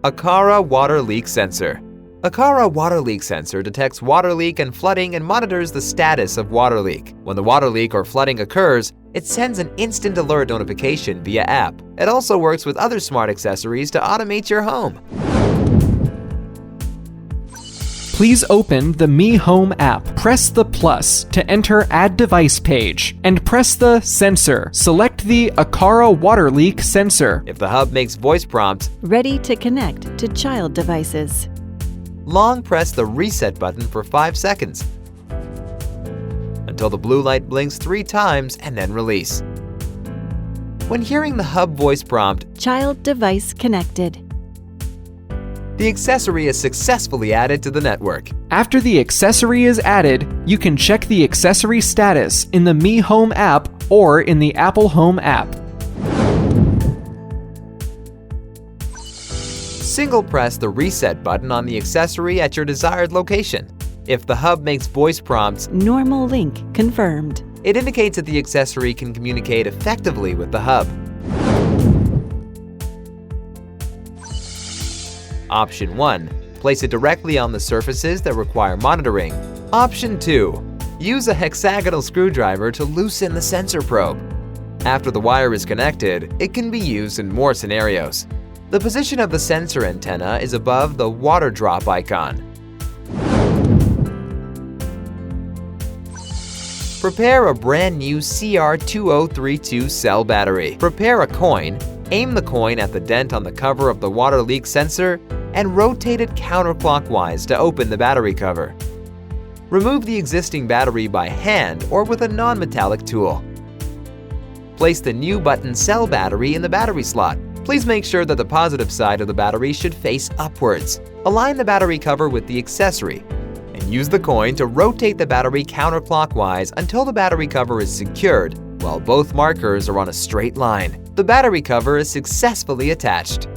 Aqara Water Leak Sensor. Aqara Water Leak Sensor detects water leak and flooding and monitors the status of water leak. When the water leak or flooding occurs, it sends an instant alert notification via app. It also works with other smart accessories to automate your home. Please open the Mi Home app. Press the plus to enter Add Device page and press the Sensor. Select the Aqara Water Leak Sensor. If the hub makes voice prompts, Ready to connect to child devices. long press the reset button for 5 seconds until the blue light blinks 3 times and then release. When hearing the hub voice prompt, Child device connected. the accessory is successfully added to the network. After the accessory is added, you can check the accessory status in the Mi Home app or in the Apple Home app. Single press the reset button on the accessory at your desired location. If the hub makes voice prompts, Normal link confirmed. it indicates that the accessory can communicate effectively with the hub. Option 1. Place it directly on the surfaces that require monitoring. Option 2. Use a hexagonal screwdriver to loosen the sensor probe. After the wire is connected, it can be used in more scenarios. The position of the sensor antenna is above the water drop icon. Prepare a brand new CR2032 cell battery. Prepare a coin, aim the coin at the dent on the cover of the water leak sensor, and rotate it counterclockwise to open the battery cover. Remove the existing battery by hand or with a non-metallic tool. Place the new button cell battery in the battery slot. Please make sure that the positive side of the battery should face upwards. Align the battery cover with the accessory and use the coin to rotate the battery counterclockwise until the battery cover is secured while both markers are on a straight line. The battery cover is successfully attached.